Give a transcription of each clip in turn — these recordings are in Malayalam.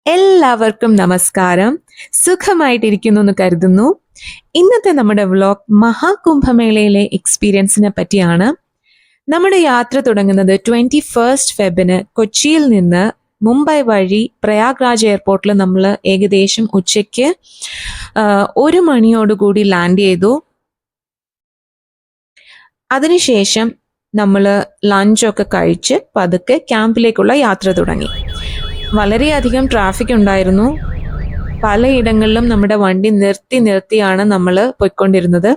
എല്ലാവർക്കും നമസ്കാരം. സുഖമായിട്ടിരിക്കുന്നു എന്ന് കരുതുന്നു. ഇന്നത്തെ നമ്മുടെ വ്ലോഗ് മഹാകുംഭമേളയിലെ എക്സ്പീരിയൻസിനെ പറ്റിയാണ്. നമ്മുടെ യാത്ര തുടങ്ങുന്നത് 21 ഫെബിന് കൊച്ചിയിൽ നിന്ന് മുംബൈ വഴി പ്രയാഗ്രാജ് എയർപോർട്ടിൽ നമ്മൾ ഏകദേശം ഉച്ചയ്ക്ക് 1 മണിയോടുകൂടി ലാൻഡ് ചെയ്തു. അതിനുശേഷം നമ്മൾ ലഞ്ചൊക്കെ കഴിച്ച് പതുക്കെ ക്യാമ്പിലേക്കുള്ള യാത്ര തുടങ്ങി. വളരെയധികം ട്രാഫിക് ഉണ്ടായിരുന്നു. പലയിടങ്ങളിലും നമ്മുടെ വണ്ടി നിർത്തിയാണ് നമ്മൾ പോയിക്കൊണ്ടിരുന്നത്.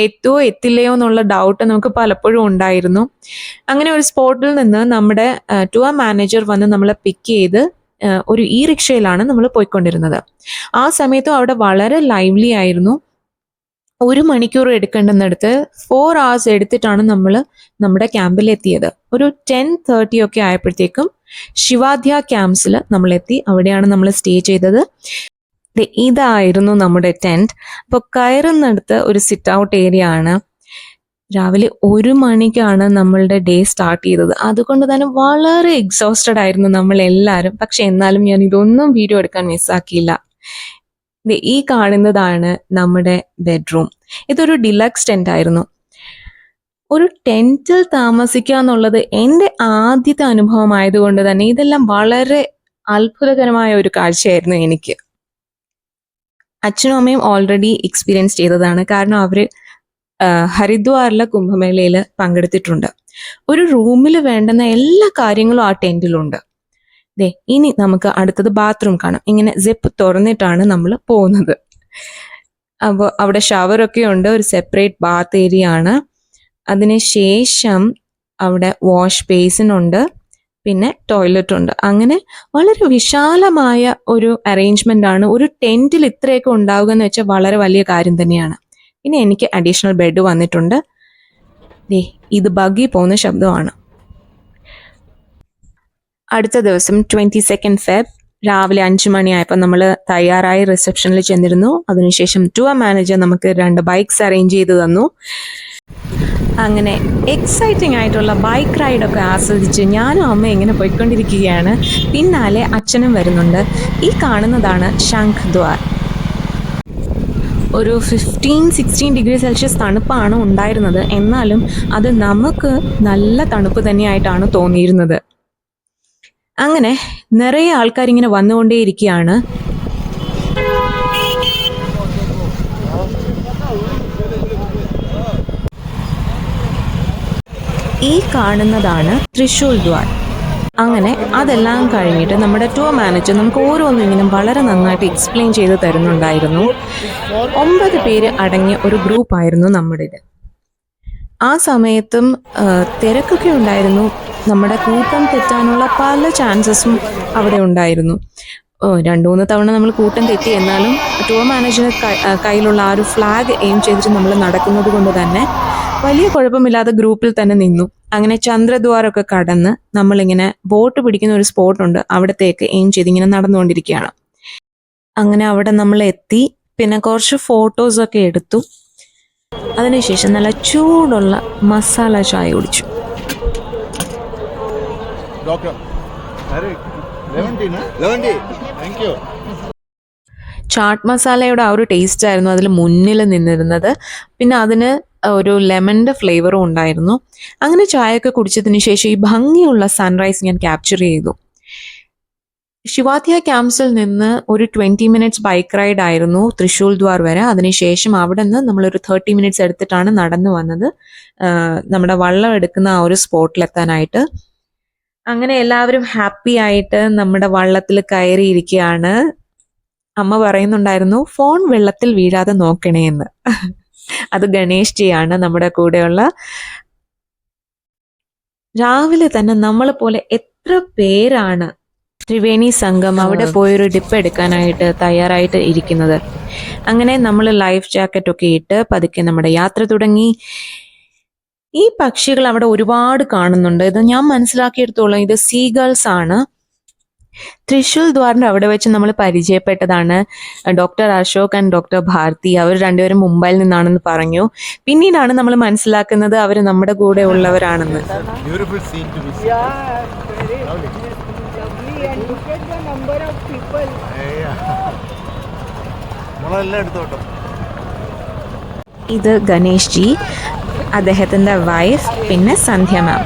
എത്തുമോ എത്തില്ലയോ എന്നുള്ള ഡൗട്ട് നമുക്ക് പലപ്പോഴും ഉണ്ടായിരുന്നു. അങ്ങനെ ഒരു സ്പോട്ടിൽ നിന്ന് നമ്മുടെ ടൂർ മാനേജർ വന്ന് നമ്മളെ പിക്ക് ചെയ്ത് ഒരു റിക്ഷയിലാണ് നമ്മൾ പോയിക്കൊണ്ടിരുന്നത്. ആ സമയത്തും അവിടെ വളരെ ലൈവ്ലി ആയിരുന്നു. 1 മണിക്കൂർ എടുക്കേണ്ടുന്നിടത്ത് 4 hours എടുത്തിട്ടാണ് നമ്മൾ നമ്മുടെ ക്യാമ്പിൽ എത്തിയത്. ഒരു 10:30 ഒക്കെ ആയപ്പോഴത്തേക്കും ശിവാധ്യ ക്യാമ്പ്സിൽ നമ്മളെത്തി. അവിടെയാണ് നമ്മൾ സ്റ്റേ ചെയ്തത്. ഇതായിരുന്നു നമ്മുടെ ടെൻറ്റ്. അപ്പോൾ കയറുന്നിടത്ത് ഒരു സിറ്റ് ഔട്ട് ഏരിയ ആണ്. രാവിലെ 1 മണിക്കാണ് നമ്മളുടെ ഡേ സ്റ്റാർട്ട് ചെയ്തത്. അതുകൊണ്ട് തന്നെ വളരെ എക്സോസ്റ്റഡ് ആയിരുന്നു നമ്മൾ എല്ലാവരും. പക്ഷെ എന്നാലും ഞാൻ ഇതൊന്നും വീഡിയോ എടുക്കാൻ മിസ്സാക്കിയില്ല. ഈ കാണുന്നതാണ് നമ്മുടെ ബെഡ്റൂം. ഇതൊരു ഡിലക്സ് ടെന്റ് ആയിരുന്നു. ഒരു ടെന്റിൽ താമസിക്കുക എന്നുള്ളത് എൻ്റെ ആദ്യത്തെ അനുഭവം ആയതുകൊണ്ട് തന്നെ ഇതെല്ലാം വളരെ അത്ഭുതകരമായ ഒരു കാഴ്ചയായിരുന്നു എനിക്ക്. അച്ഛനും അമ്മയും ഓൾറെഡി എക്സ്പീരിയൻസ് ചെയ്തതാണ്. കാരണം അവർ ഹരിദ്വാറിലെ കുംഭമേളയിൽ പങ്കെടുത്തിട്ടുണ്ട്. ഒരു റൂമിൽ വേണ്ടുന്ന എല്ലാ കാര്യങ്ങളും ആ ടെന്റിലുണ്ട്. ഇനി നമുക്ക് അടുത്തത് ബാത്റൂം കാണാം. ഇങ്ങനെ സിപ്പ് തുറന്നിട്ടാണ് നമ്മൾ പോകുന്നത്. അപ്പോൾ അവിടെ ഷവറൊക്കെ ഉണ്ട്. ഒരു സെപ്പറേറ്റ് ബാത്ത് ഏരിയ ആണ്. അതിനുശേഷം അവിടെ വാഷ് ബേസിൻ ഉണ്ട്, പിന്നെ ടോയ്ലറ്റ് ഉണ്ട്. അങ്ങനെ വളരെ വിശാലമായ ഒരു അറേഞ്ച്മെന്റ് ആണ്. ഒരു ടെന്റിൽ ഇത്രയൊക്കെ ഉണ്ടാവുക എന്ന് വെച്ചാൽ വളരെ വലിയ കാര്യം തന്നെയാണ്. പിന്നെ എനിക്ക് അഡീഷണൽ ബെഡ് വന്നിട്ടുണ്ട്. ഇത് ബഗ്ഗി പോകുന്ന ശബ്ദമാണ്. അടുത്ത ദിവസം 22 ഫെബ് രാവിലെ 5 മണിയായപ്പോൾ നമ്മൾ തയ്യാറായി റിസപ്ഷനിൽ ചെന്നിരുന്നു. അതിനുശേഷം ടൂർ മാനേജർ നമുക്ക് 2 ബൈക്സ് അറേഞ്ച് ചെയ്ത് തന്നു. അങ്ങനെ എക്സൈറ്റിംഗ് ആയിട്ടുള്ള ബൈക്ക് റൈഡൊക്കെ ആസ്വദിച്ച് ഞാനും അമ്മയും ഇങ്ങനെ പോയിക്കൊണ്ടിരിക്കുകയാണ്. പിന്നാലെ അച്ഛനും വരുന്നുണ്ട്. ഈ കാണുന്നതാണ് ശംഖ് ദ്വാർ. ഒരു 15-16 ഡിഗ്രി സെൽഷ്യസ് തണുപ്പാണ് ഉണ്ടായിരുന്നത്. എന്നാലും അത് നമുക്ക് നല്ല തണുപ്പ് തന്നെയായിട്ടാണ് തോന്നിയിരുന്നത്. അങ്ങനെ നിറയെ ആൾക്കാരിങ്ങനെ വന്നുകൊണ്ടേയിരിക്കുകയാണ്. ഈ കാണുന്നതാണ് തൃശൂൽ ദ്വാർ. അങ്ങനെ അതെല്ലാം കഴിഞ്ഞിട്ട് നമ്മുടെ ടൂർ മാനേജർ നമുക്ക് ഓരോന്നും ഇങ്ങനെ വളരെ നന്നായിട്ട് എക്സ്പ്ലെയിൻ ചെയ്ത് തരുന്നുണ്ടായിരുന്നു. 9 പേര് അടങ്ങിയ ഒരു ഗ്രൂപ്പായിരുന്നു നമ്മുടേത്. ആ സമയത്തും തിരക്കൊക്കെ ഉണ്ടായിരുന്നു. നമ്മുടെ കൂട്ടം തെറ്റാനുള്ള പല ചാൻസസും അവിടെ ഉണ്ടായിരുന്നു. 2-3 തവണ നമ്മൾ കൂട്ടം തെറ്റി. എന്നാലും ടൂർ മാനേജർ കയ്യിലുള്ള ആ ഒരു ഫ്ലാഗ് എയിം ചെയ്തിട്ട് നമ്മൾ നടക്കുന്നത് കൊണ്ട് തന്നെ വലിയ കുഴപ്പമില്ലാതെ ഗ്രൂപ്പിൽ തന്നെ നിന്നു. അങ്ങനെ ചന്ദ്രദ്വാരമൊക്കെ കടന്ന് നമ്മളിങ്ങനെ ബോട്ട് പിടിക്കുന്ന ഒരു സ്പോട്ടുണ്ട്. അവിടത്തേക്ക് എയിം ചെയ്ത് ഇങ്ങനെ നടന്നുകൊണ്ടിരിക്കുകയാണ്. അങ്ങനെ അവിടെ നമ്മൾ എത്തി. പിന്നെ കുറച്ച് ഫോട്ടോസൊക്കെ എടുത്തു. അതിനുശേഷം നല്ല ചൂടുള്ള മസാല ചായ കുടിച്ചു. ചാട്ട് മസാലയുടെ ആ ഒരു ടേസ്റ്റ് ആയിരുന്നു അതിൽ മുന്നിൽ നിന്നിരുന്നത്. പിന്നെ അതിന് ഒരു ലെമണിൻ്റെ ഫ്ലേവറും ഉണ്ടായിരുന്നു. അങ്ങനെ ചായയൊക്കെ കുടിച്ചതിന് ശേഷം ഈ ഭംഗിയുള്ള സൺറൈസ് ഞാൻ ക്യാപ്ചർ ചെയ്തു. ശിവാധ്യ ക്യാമ്പ്സിൽ നിന്ന് ഒരു 20 മിനിറ്റ്സ് ബൈക്ക് റൈഡ് ആയിരുന്നു തൃശൂൽ ദ്വാർ വരെ. അതിനുശേഷം അവിടെ നിന്ന് നമ്മളൊരു 30 മിനിറ്റ്സ് എടുത്തിട്ടാണ് നടന്നു വന്നത് നമ്മുടെ വള്ളം എടുക്കുന്ന ആ ഒരു സ്പോട്ടിലെത്താനായിട്ട്. അങ്ങനെ എല്ലാവരും ഹാപ്പി ആയിട്ട് നമ്മുടെ വള്ളത്തിൽ കയറിയിരിക്കുകയാണ്. അമ്മ പറയുന്നുണ്ടായിരുന്നു ഫോൺ വെള്ളത്തിൽ വീഴാതെ നോക്കണേ എന്ന്. അത് ഗണേഷ് ജിയാണ് നമ്മുടെ കൂടെയുള്ള. രാവിലെ തന്നെ നമ്മളെ പോലെ എത്ര പേരാണ് ത്രിവേണി സംഘം അവിടെ പോയൊരു ഡിപ്പ് എടുക്കാനായിട്ട് തയ്യാറായിട്ട് ഇരിക്കുന്നത്. അങ്ങനെ നമ്മൾ ലൈഫ് ജാക്കറ്റ് ഒക്കെ ഇട്ട് പതുക്കെ നമ്മുടെ യാത്ര തുടങ്ങി. ഈ പക്ഷികൾ അവിടെ ഒരുപാട് കാണുന്നുണ്ട്. ഇത് ഞാൻ മനസ്സിലാക്കിയെടുത്തോളം ഇത് സീഗൾസ് ആണ്. തൃശൂൽ ദ്വാറിന്റെ അവിടെ വെച്ച് നമ്മൾ പരിചയപ്പെട്ടതാണ് doctor Ashok and doctor Bharati. അവർ രണ്ടുപേരും മുംബൈയിൽ നിന്നാണെന്ന് പറഞ്ഞു. പിന്നീടാണ് നമ്മൾ മനസ്സിലാക്കുന്നത് അവർ നമ്മുടെ കൂടെ ഉള്ളവരാണെന്ന്. lovely and look at the number of people. നമ്മളെല്ലാം എടുത്തോട്ടോ. ഇത് ഗണേഷ് ജി, അദ്ദേഹത്തിൻ്റെ വൈഫ്, പിന്നെ സന്ധ്യ മാം.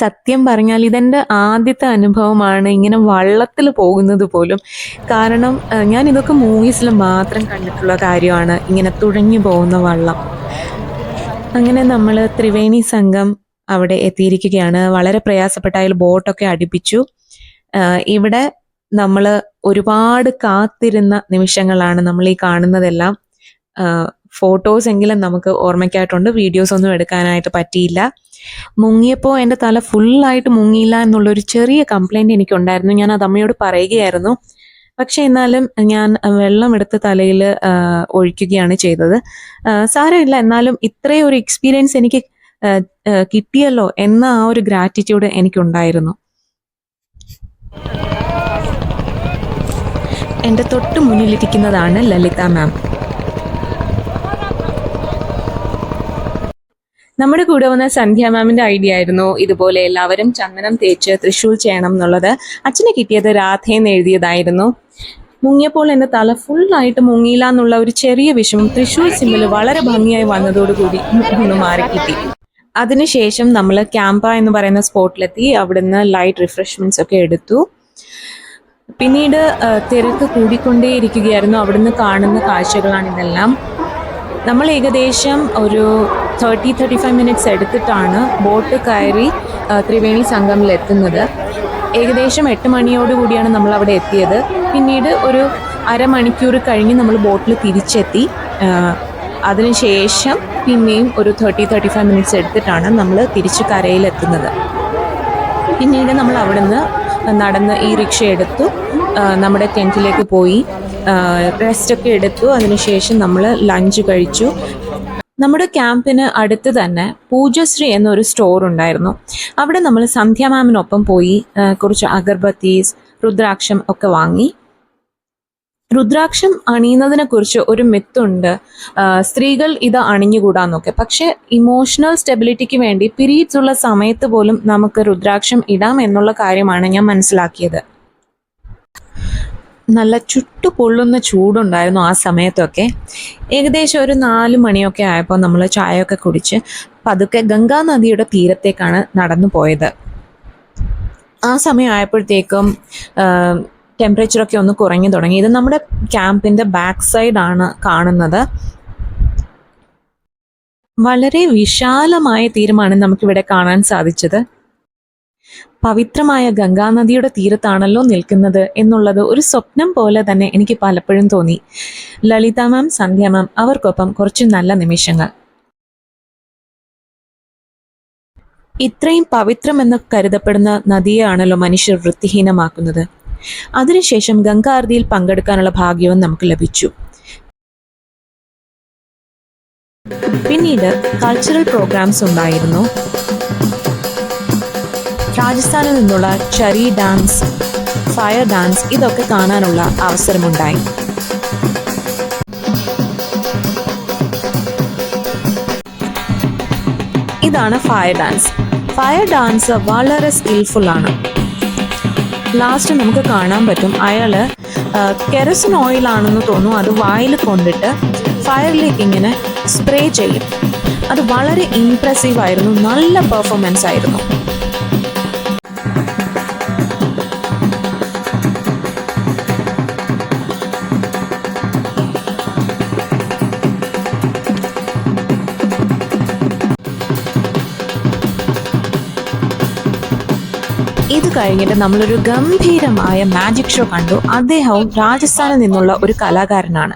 സത്യം പറഞ്ഞാൽ ഇതെൻ്റെ ആദ്യത്തെ അനുഭവമാണ് ഇങ്ങനെ വള്ളത്തിൽ പോകുന്നത് പോലും. കാരണം ഞാൻ ഇതൊക്കെ മൂവീസിൽ മാത്രം കണ്ടിട്ടുള്ള കാര്യമാണ്, ഇങ്ങനെ തുഴഞ്ഞു പോകുന്ന വള്ളം. അങ്ങനെ നമ്മൾ ത്രിവേണി സംഘം അവിടെ എത്തിയിരിക്കുകയാണ്. വളരെ പ്രയാസപ്പെട്ടായാലും ബോട്ടൊക്കെ അടുപ്പിച്ചു. ഇവിടെ നമ്മൾ ഒരുപാട് കാത്തിരുന്ന നിമിഷങ്ങളാണ് നമ്മൾ ഈ കാണുന്നതെല്ലാം. ഫോട്ടോസ് എങ്കിലും നമുക്ക് ഓർമ്മയ്ക്കായിട്ടുണ്ട്, വീഡിയോസ് ഒന്നും എടുക്കാനായിട്ട് പറ്റിയില്ല. മുങ്ങിയപ്പോൾ എൻ്റെ തല ഫുള്ളായിട്ട് മുങ്ങിയില്ല എന്നുള്ളൊരു ചെറിയ കംപ്ലൈൻറ്റ് എനിക്കുണ്ടായിരുന്നു. ഞാൻ അത് അമ്മയോട് പറയുകയായിരുന്നു. പക്ഷെ എന്നാലും ഞാൻ വെള്ളം എടുത്ത് തലയിൽ ഒഴിക്കുകയാണ് ചെയ്തത്. സാരമില്ല, എന്നാലും ഇത്രയും ഒരു എക്സ്പീരിയൻസ് എനിക്ക് കിട്ടിയല്ലോ എന്ന ആ ഒരു ഗ്രാറ്റിറ്റ്യൂഡ് എനിക്കുണ്ടായിരുന്നു. എൻ്റെ തൊട്ട് മുന്നിലിരിക്കുന്നതാണ് ലളിത മാം. നമ്മുടെ കൂടെ വന്ന സന്ധ്യ മാമിന്റെ ഐഡിയ ആയിരുന്നു ഇതുപോലെ എല്ലാവരും ചന്ദനം തേച്ച് തൃശ്ശൂൽ ചെയ്യണം എന്നുള്ളത്. അച്ഛന് കിട്ടിയത് രാധേന്ന് എഴുതിയതായിരുന്നു. മുങ്ങിയപ്പോൾ എൻ്റെ തല ഫുള്ളായിട്ട് മുങ്ങിയില്ല എന്നുള്ള ഒരു ചെറിയ വിഷമം തൃശ്ശൂർ സിമ്മിൽ വളരെ ഭംഗിയായി വന്നതോടുകൂടി ഒന്ന് മാറിക്കിട്ടി. അതിനുശേഷം നമ്മൾ ക്യാമ്പ എന്ന് പറയുന്ന സ്പോട്ടിലെത്തി. അവിടുന്ന് ലൈറ്റ് റിഫ്രഷ്മെന്റ്സ് ഒക്കെ എടുത്തു. പിന്നീട് തിരക്ക് കൂടിക്കൊണ്ടേയിരിക്കുകയായിരുന്നു. അവിടുന്ന് കാണുന്ന കാഴ്ചകളാണിതെല്ലാം. നമ്മൾ ഏകദേശം ഒരു 30-35 മിനിറ്റ്സ് എടുത്തിട്ടാണ് ബോട്ട് കയറി ത്രിവേണി സംഗമിലെത്തുന്നത്. ഏകദേശം 8 മണിയോടുകൂടിയാണ് നമ്മൾ അവിടെ എത്തിയത്. പിന്നീട് ഒരു അരമണിക്കൂർ കഴിഞ്ഞ് നമ്മൾ ബോട്ടിൽ തിരിച്ചെത്തി. അതിനുശേഷം പിന്നെയും ഒരു 30-35 മിനിറ്റ്സ് എടുത്തിട്ടാണ് നമ്മൾ തിരിച്ച് കരയിലെത്തുന്നത്. പിന്നീട് നമ്മൾ അവിടുന്ന് നടന്ന് ഈ റിക്ഷ എടുത്തു, നമ്മുടെ ടെൻറ്റിലേക്ക് പോയി റെസ്റ്റൊക്കെ എടുത്തു. അതിനുശേഷം നമ്മൾ ലഞ്ച് കഴിച്ചു. നമ്മുടെ ക്യാമ്പിന് അടുത്ത് തന്നെ പൂജശ്രീ എന്നൊരു സ്റ്റോർ ഉണ്ടായിരുന്നു. അവിടെ നമ്മൾ സന്ധ്യ മാമിനൊപ്പം പോയി കുറച്ച് അഗർബത്തീസ്, രുദ്രാക്ഷം ഒക്കെ വാങ്ങി. രുദ്രാക്ഷം അണിയുന്നതിനെ കുറിച്ച് ഒരു മിത്തുണ്ട്, സ്ത്രീകൾ ഇത് അണിഞ്ഞുകൂടാന്നൊക്കെ. പക്ഷെ ഇമോഷണൽ സ്റ്റെബിലിറ്റിക്ക് വേണ്ടി പീരീഡ്സ് ഉള്ള സമയത്ത് പോലും നമുക്ക് രുദ്രാക്ഷം ഇടാം എന്നുള്ള കാര്യമാണ് ഞാൻ മനസ്സിലാക്കിയത്. നല്ല ചുട്ടുപൊള്ളുന്ന ചൂടുണ്ടായിരുന്നു ആ സമയത്തൊക്കെ. ഏകദേശം ഒരു 4 മണിയൊക്കെ ആയപ്പോൾ നമ്മൾ ചായയൊക്കെ കുടിച്ച് പതുക്കെ ഗംഗാ നദിയുടെ തീരത്തേക്കാണ് നടന്നു പോയത്. ആ സമയം ആയപ്പോഴത്തേക്കും ടെമ്പറേച്ചറൊക്കെ ഒന്ന് കുറഞ്ഞു തുടങ്ങി. ഇത് നമ്മുടെ ക്യാമ്പിൻ്റെ ബാക്ക് സൈഡാണ് കാണുന്നത്. വളരെ വിശാലമായ തീരമാണ് നമുക്കിവിടെ കാണാൻ സാധിച്ചത്. പവിത്രമായ ഗംഗാനദിയുടെ തീരത്താണല്ലോ നിൽക്കുന്നത് എന്നുള്ളത് ഒരു സ്വപ്നം പോലെ തന്നെ എനിക്ക് പലപ്പോഴും തോന്നി. ലളിത മാം, സന്ധ്യ മാം, അവർക്കൊപ്പം കുറച്ച് നല്ല നിമിഷങ്ങൾ. ഇത്രയും പവിത്രമെന്ന് കരുതപ്പെടുന്ന നദിയാണല്ലോ മനുഷ്യർ വൃത്തിഹീനമാക്കുന്നത്. അതിനുശേഷം ഗംഗാർതിയിൽ പങ്കെടുക്കാനുള്ള ഭാഗ്യവും നമുക്ക് ലഭിച്ചു. പിന്നീട് കൾച്ചറൽ പ്രോഗ്രാംസ് ഉണ്ടായിരുന്നു. രാജസ്ഥാനിൽ നിന്നുള്ള ചരി ഡാൻസ്, ഫയർ ഡാൻസ്, ഇതൊക്കെ കാണാനുള്ള അവസരമുണ്ടായി. ഇതാണ് ഫയർ ഡാൻസ്. ഫയർ ഡാൻസ് വളരെ സ്കിൽഫുൾ ആണ്. ലാസ്റ്റ് നമുക്ക് കാണാൻ പറ്റും അയാൾ കെറസിൻ ഓയിലാണെന്ന് തോന്നുന്നു, അത് വായിൽ കൊണ്ടിട്ട് ഫയറിലേക്ക് ഇങ്ങനെ സ്പ്രേ ചെയ്യും. അത് വളരെ ഇംപ്രസീവ് ആയിരുന്നു. നല്ല പെർഫോമൻസ് ആയിരുന്നു. ഇത് കഴിഞ്ഞിട്ട് നമ്മളൊരു ഗംഭീരമായ മാജിക് ഷോ കണ്ടു. അദ്ദേഹവും രാജസ്ഥാനിൽ നിന്നുള്ള ഒരു കലാകാരനാണ്.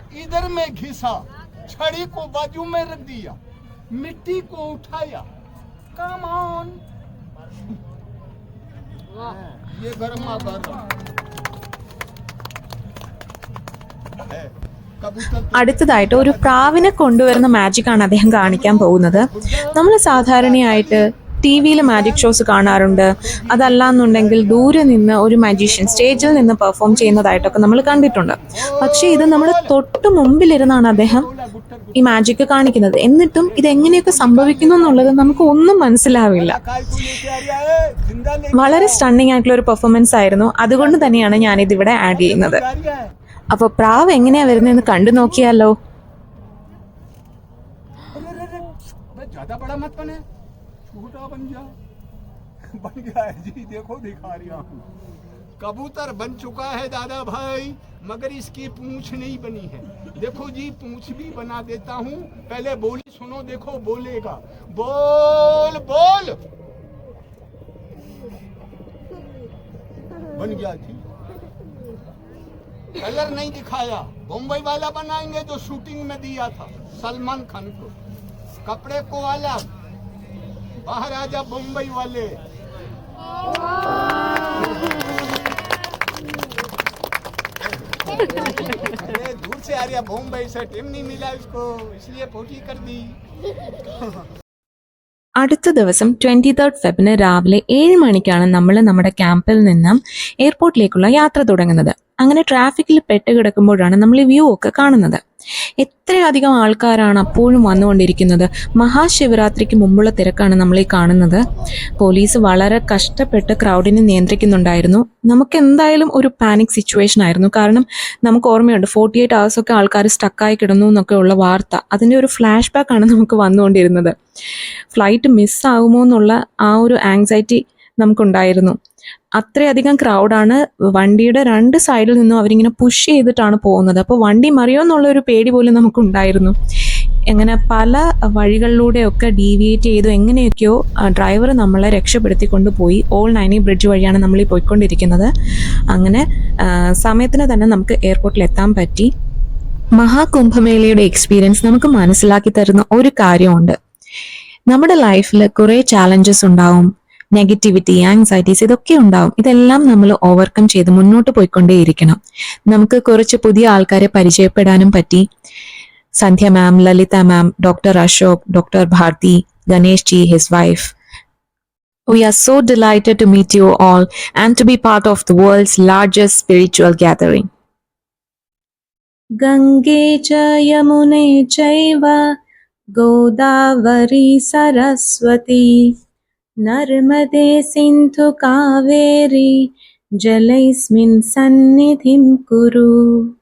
അടുത്തതായിട്ട് ഒരു പ്രാവിനെ കൊണ്ടുവരുന്ന മാജിക് ആണ് അദ്ദേഹം കാണിക്കാൻ പോകുന്നത്. നമ്മൾ സാധാരണയായിട്ട് ടി വിയിൽ മാജിക് ഷോസ് കാണാറുണ്ട്, അതല്ലാന്നുണ്ടെങ്കിൽ ദൂരെ നിന്ന് ഒരു മജീഷ്യൻ സ്റ്റേജിൽ നിന്ന് പെർഫോം ചെയ്യുന്നതായിട്ടൊക്കെ നമ്മൾ കണ്ടിട്ടുണ്ട്. പക്ഷേ ഇത് നമ്മൾ തൊട്ട് മുമ്പിലിരുന്നാണ് അദ്ദേഹം ഈ മാജിക് കാണിക്കുന്നത്. എന്നിട്ടും ഇതെങ്ങനെയൊക്കെ സംഭവിക്കുന്നു എന്നുള്ളത് നമുക്ക് ഒന്നും മനസ്സിലാവില്ല. വളരെ സ്റ്റണ്ണിങ് ആയിട്ടുള്ള ഒരു പെർഫോമൻസ് ആയിരുന്നു. അതുകൊണ്ട് തന്നെയാണ് ഞാനിതിവിടെ ആഡ് ചെയ്യുന്നത്. അപ്പോൾ പ്രാവ് എങ്ങനെയാ വരുന്നതെന്ന് കണ്ടു നോക്കിയാലോ. ज्यादा बड़ा मत बने, छोटा बन जा। बन गया है जी, देखो दिखा रहा हूँ। कबूतर बन चुका है दादा भाई, मगर इसकी पूंछ नहीं बनी है। देखो जी पूंछ भी बना देता हूँ, पहले बोली सुनो, देखो बोलेगा। बोल बोल। बन गया जी। कलर नहीं दिखाया, बम्बई वाला बनाएंगे जो शूटिंग में दिया था सलमान खान को। कपड़े को अलग, बाहर आजा बम्बई वाले। अरे दूर से आ रहा, बम्बई से टीम नहीं मिला इसको, इसलिए पोटी कर दी। അടുത്ത ദിവസം 23 ഫെബ്രുവരി രാവിലെ 7 മണിക്കാണ് നമ്മൾ നമ്മുടെ ക്യാമ്പിൽ നിന്നും എയർപോർട്ടിലേക്കുള്ള യാത്ര തുടങ്ങുന്നത്. അങ്ങനെ ട്രാഫിക്കിൽ പെട്ടുകിടക്കുമ്പോഴാണ് നമ്മൾ ഈ വ്യൂ ഒക്കെ കാണുന്നത്. എത്രയധികം ആൾക്കാരാണ് അപ്പോഴും വന്നുകൊണ്ടിരിക്കുന്നത്. മഹാശിവരാത്രിക്ക് മുമ്പുള്ള തിരക്കാണ് നമ്മൾ ഈ കാണുന്നത്. പോലീസ് വളരെ കഷ്ടപ്പെട്ട് ക്രൗഡിനെ നിയന്ത്രിക്കുന്നുണ്ടായിരുന്നു. നമുക്ക് എന്തായാലും ഒരു പാനിക് സിറ്റുവേഷൻ ആയിരുന്നു. കാരണം നമുക്ക് ഓർമ്മയുണ്ട് 48 hours ഒക്കെ ആൾക്കാർ സ്റ്റക്കായി കിടന്നു എന്നൊക്കെ ഉള്ള വാർത്ത. അതിൻ്റെ ഒരു ഫ്ലാഷ് ബാക്ക് ആണ് നമുക്ക് വന്നുകൊണ്ടിരുന്നത്. ഫ്ലൈറ്റ് മിസ്സാകുമോ എന്നുള്ള ആ ഒരു ആങ്സൈറ്റി നമുക്കുണ്ടായിരുന്നു. അത്രയധികം ക്രൗഡാണ്. വണ്ടിയുടെ 2 സൈഡിൽ നിന്നും അവരിങ്ങനെ പുഷ് ചെയ്തിട്ടാണ് പോകുന്നത്. അപ്പോൾ വണ്ടി മറിയോ എന്നുള്ളൊരു പേടി പോലും നമുക്കുണ്ടായിരുന്നു. അങ്ങനെ പല വഴികളിലൂടെയൊക്കെ ഡീവിയേറ്റ് ചെയ്തു എങ്ങനെയൊക്കെയോ ഡ്രൈവർ നമ്മളെ രക്ഷപ്പെടുത്തിക്കൊണ്ട് പോയി. ഓൾ നൈനി ബ്രിഡ്ജ് വഴിയാണ് നമ്മൾ ഈ പോയിക്കൊണ്ടിരിക്കുന്നത്. അങ്ങനെ സമയത്തിന് തന്നെ നമുക്ക് എയർപോർട്ടിൽ എത്താൻ പറ്റി. മഹാകുംഭമേളയുടെ എക്സ്പീരിയൻസ് നമുക്ക് മനസ്സിലാക്കി തരുന്ന ഒരു കാര്യമുണ്ട്. നമ്മുടെ ലൈഫിൽ കുറേ ചാലഞ്ചസ് ഉണ്ടാവും, നെഗറ്റിവിറ്റി, ആങ്സൈറ്റീസ് ഇതൊക്കെ ഉണ്ടാവും. ഇതെല്ലാം നമ്മൾ ഓവർകം ചെയ്ത് മുന്നോട്ട് പോയിക്കൊണ്ടേയിരിക്കണം. നമുക്ക് കുറച്ച് പുതിയ ആൾക്കാരെ പരിചയപ്പെടാനും പറ്റി. Sandhya ma'am, Lalitha ma'am, doctor Ashok, doctor Bharati, Ganesh ji, his wife. We are so delighted to meet you all and to be part of the world's largest spiritual gathering. Gange cha yamune chaiva Godavari Saraswati Narmade Sindhu Kaveri Jalaismin Sannidhim Kuru.